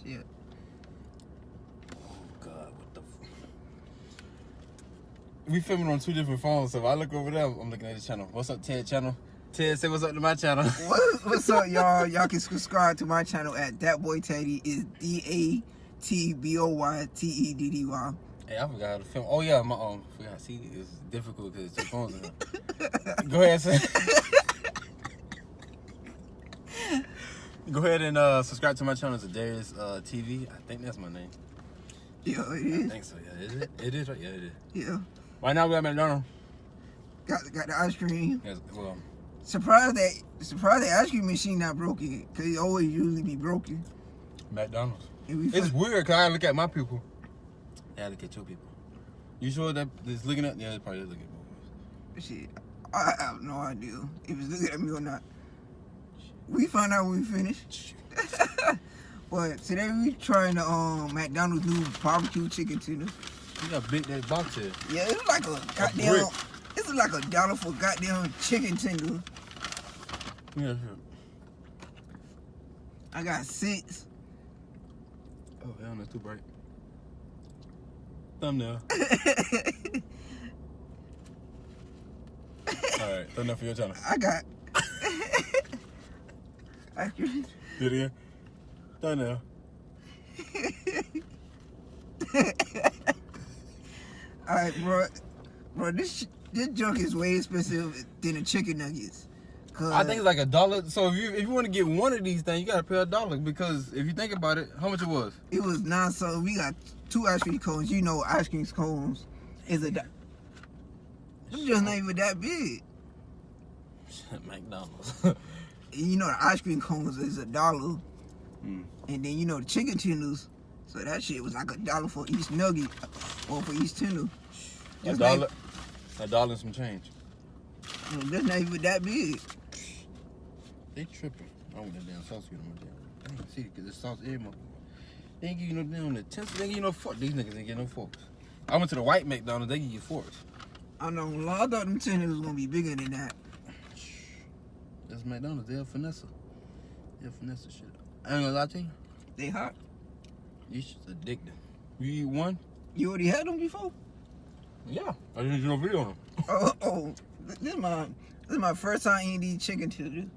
Shit. Oh, God, what the We filming on 2 different phones, so if I look over there, I'm looking at the channel. What's up, Ted channel? Ted, say what's up to my channel. What's up, y'all? Y'all can subscribe to my channel at That Boy Teddy. Is DATBOYTEDDY. Hey, I forgot how to film. Oh yeah, my forgot. See, it's difficult because it's 2 phones in here. Go ahead, son. Go ahead and subscribe to my channel. It's Darius TV. I think that's my name. Yeah, it is. I think so. Yeah, is it? It is, right? Yeah, it is. Yeah. Right now we at McDonald's. Got the ice cream. Yes, well, Surprised that ice cream machine not broken, cause it always usually be broken. McDonald's. And It's weird because I look at my people. Yeah, I look at your people. You sure that it's looking at? Yeah, it's probably looking at both. Shit, I have no idea if it's looking at me or not. We find out when we finish. But today we trying the McDonald's new barbecue chicken tender. You got big that box here. Yeah, it's like a goddamn. This is like $1 for goddamn chicken tender. Yeah, sure. I got 6. Oh hell, that's too bright. Thumbnail. Alright, thumbnail for your channel. I got. ice cream. Do it again. Thumbnail. Alright, bro, this junk is way expensive than the chicken nuggets. I think it's like $1. So if you want to get one of these things, you gotta pay $1 because if you think about it, how much it was? It was 9. So we got 2 ice cream cones. You know, ice cream cones is it's just not even that big. McDonald's. You know, the ice cream cones is $1, and then you know the chicken tenders. So that shit was like $1 for each nugget or for each tender. $1 and some change. That's not even that big. They tripping. I want that damn sauce with them. I didn't see it because the sauce is my. They ain't give you no damn utensils. They ain't give you no forks. These niggas ain't get no forks. I went to the white McDonald's. They give you forks. I know. I thought them tenders was gonna be bigger than that. That's McDonald's. They'll finesse. They'll finesse the shit. I ain't gonna lie to you. They hot. These shit's addicting. You eat one? You already had them before? Yeah. I didn't do no video on them. Oh. This is my first time eating these chicken tenders.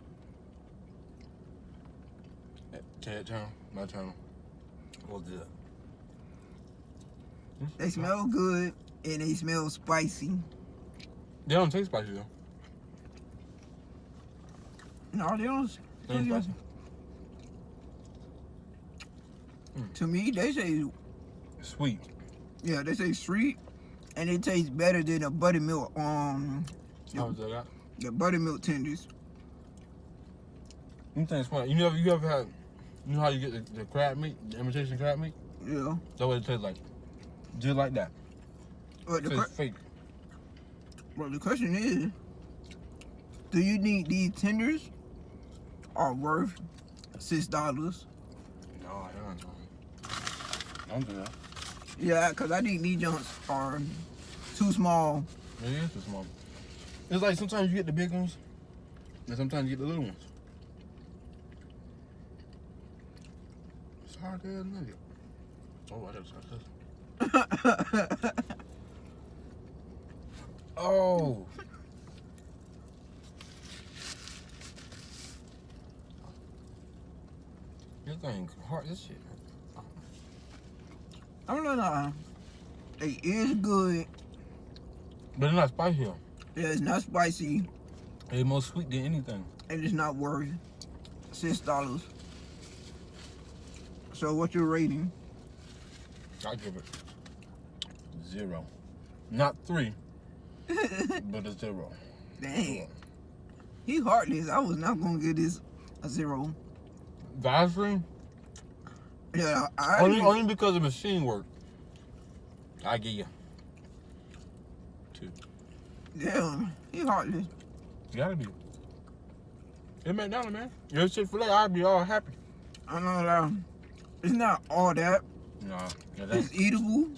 Ted channel, my channel. What's that? They smell good and they smell spicy. They don't taste spicy though. No, they don't. They ain't spicy. To me, they say Sweet. Yeah, they say sweet, and it tastes better than a buttermilk. The buttermilk tenders. You think it's funny? You ever had? You know how you get the crab meat, the imitation crab meat? Yeah. That's what it tastes like. Just like that. But It's fake. Well, the question is, do you think these tenders are worth $6? No, I don't know. I don't do that. Yeah, because I think these junks are too small. It is too small. It's like sometimes you get the big ones, and sometimes you get the little ones. It's hard to nugget. Oh, I just this. Oh. This thing hard. This shit. I don't know. It is good. But it's not spicy though. Yeah, it's not spicy. It's more sweet than anything. And it's not worth $6. So what's your rating? I give it 0. Not 3, but a 0. Dang. He heartless. I was not gonna give this a 0. The ice cream? Yeah, Only because the machine work. I give you 2. Damn, he heartless. Gotta be. It McDonald's, man. If Chick-fil-A, I'd be all happy. I know that. It's not all that. Nah, It's eatable.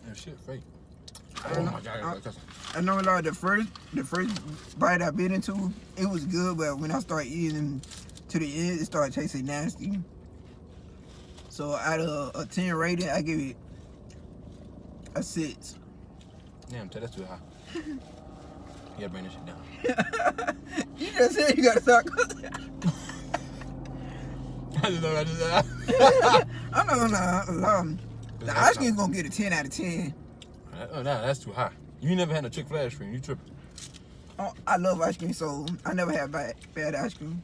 That shit fake. Oh my God! I know like the first bite I bit into, it was good, but when I started eating to the end, it started tasting nasty. So out of a 10 rating, I give it a 6. Damn, that's too high. You gotta bring this shit down. You just said you gotta start cooking. I just know. I'm not gonna lie. The ice cream's gonna get a 10 out of 10. Oh, nah, that's too high. You never had no Chick-fil-A ice cream. You tripping. Oh, I love ice cream, so I never had bad ice cream.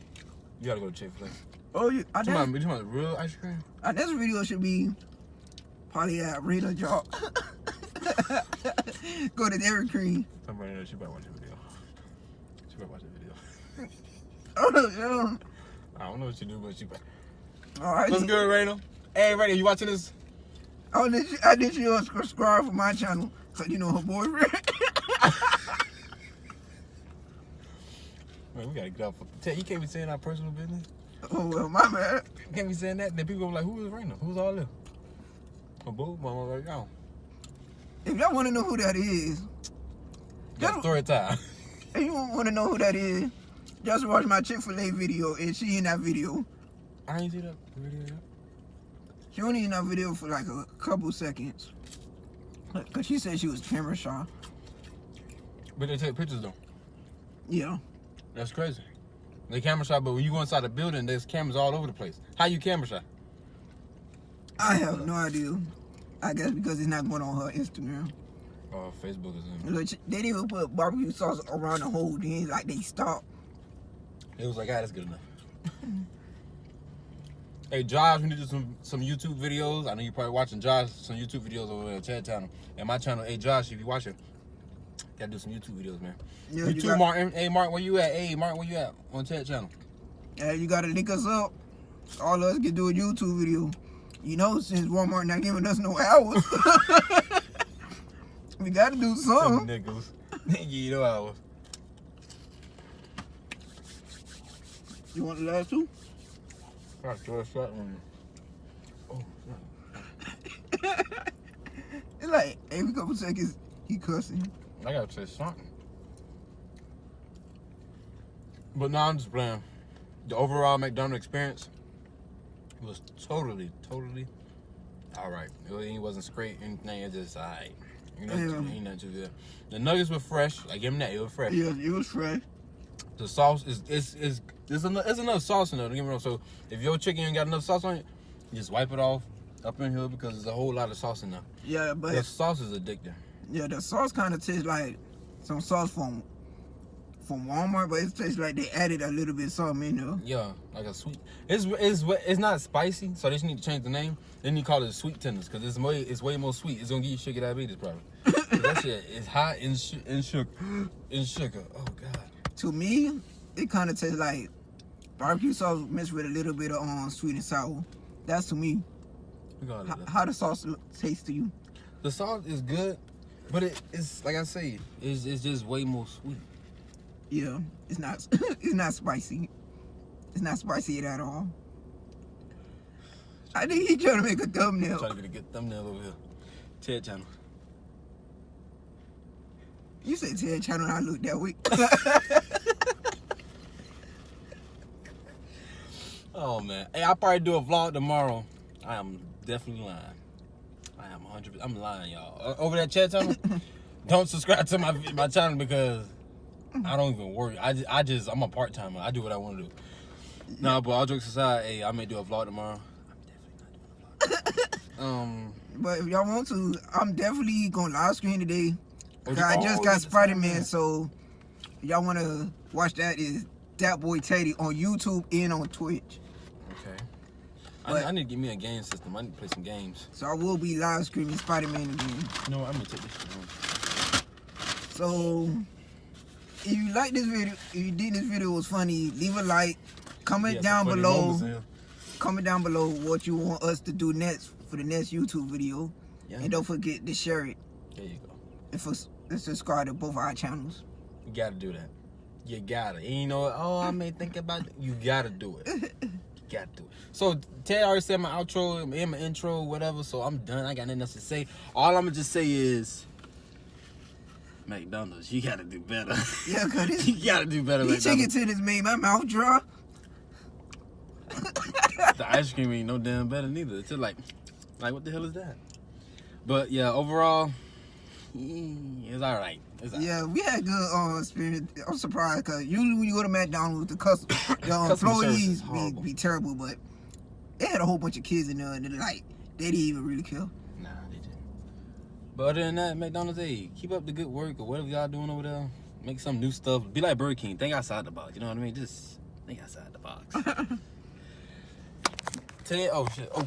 You gotta go to Chick-fil-A. Oh, you talking about real ice cream? Our next video should be probably at Rita Job. Go to Dairy Cream. Somebody knows she better watch the video. She better watch the video. Oh, I don't know what she do, but she better. All right. What's good, Raina? Hey, Raina, you watching this? I did you subscribe for my channel, cause you know her boyfriend. Man, we gotta get off. You can't be saying our personal business. Oh well, my bad. You can't be saying that. Then people go like, "Who is Raina? Who's all this?" Oh, boo, mama, like, oh. If y'all want to know who that is, Got story time. If you want to know who that is, just watch my Chick-fil-A video, and she in that video. I ain't see that video yet. She only in that video for like a couple seconds, cause she said she was camera shy. But they take pictures though. Yeah. That's crazy. They camera shy, but when you go inside the building, there's cameras all over the place. How you camera shy? I have no idea. I guess because it's not going on her Instagram. Facebook is in. Look, they didn't even put barbecue sauce around the whole thing. Like they stopped. It was like, ah, that's good enough. Hey, Josh, we need to do some YouTube videos. I know you're probably watching Josh, some YouTube videos over there on Chad channel. And my channel, hey, Josh, if you watch it, gotta do some YouTube videos, man. Yeah, you too, Martin. Hey, Martin, where you at? Hey, Martin, where you at? On Chad channel. Yeah, you gotta link us up. All of us can do a YouTube video. You know, since Walmart not giving us no hours, we gotta do something. Niggas. You know hours. You want the last two? I throw a shot on you. Oh, It's like every couple seconds he cussing. I gotta say something. But no, I'm just playing. The overall McDonald's experience was totally alright. It wasn't great, anything. It just alright. Ain't nothing too good. The nuggets were fresh. I give them that. It was fresh. Yeah, it was fresh. The sauce there's enough sauce in there. Don't get me wrong. So if your chicken ain't got enough sauce on it, just wipe it off up in here because there's a whole lot of sauce in there. Yeah, but the sauce is addicting. Yeah, the sauce kind of tastes like some sauce from Walmart, but it tastes like they added a little bit of something in there. Yeah, like a sweet. It's not spicy, so they just need to change the name. Then you call it sweet-tenders because it's way more sweet. It's gonna give you sugar diabetes probably. That shit is high in sugar. Oh god. To me, it kind of tastes like barbecue sauce mixed with a little bit of sweet and sour. That's to me. How the sauce tastes to you? The sauce is good, but it's like I say, it's just way more sweet. Yeah, it's not it's not spicy. It's not spicy at all. I think he's trying to make a thumbnail. Trying to get a good thumbnail over here. Ted channel. You said Ted channel and I looked that way. Oh man. Hey, I'll probably do a vlog tomorrow. I am definitely lying. I am 100%. I'm lying, y'all. Over that chat channel, don't subscribe to my channel because I don't even worry. I'm a part-timer. I do what I want to do. No, but all jokes aside, hey, I may do a vlog tomorrow. I'm definitely not doing a vlog. But if y'all want to, I'm definitely gonna live stream today. I just got Spider-Man, so if y'all want to watch that, is Dat Boy Teddy on YouTube and on Twitch. Okay. I need to get me a game system. I need to play some games. So I will be live streaming Spider-Man again. You know what? I'm gonna take this shit home. So if you like this video, if you think this video was funny, leave a like. Comment down below. Comment down below what you want us to do next for the next YouTube video. Yeah. And don't forget to share it. There you go. And subscribe to both our channels. You gotta do that. You gotta. And you know, I may think about it. You gotta do it. You gotta do it. So Ted already said my outro and my intro, whatever. So I'm done. I got nothing else to say. All I'm gonna just say is, McDonald's, you gotta do better. Yeah, cause you gotta do better. These chicken tenders made my mouth dry. The ice cream ain't no damn better neither. It's just like what the hell is that? But yeah, overall, it's all right. Yeah, we had good experience. I'm surprised because usually when you go to McDonald's, the Customer employees be terrible, but they had a whole bunch of kids in there and they didn't even really care. Nah, they didn't. But other than that, McDonald's, hey, keep up the good work or whatever y'all doing over there. Make some new stuff. Be like Burger King. Think outside the box. You know what I mean? Just think outside the box. Oh shit. Oh.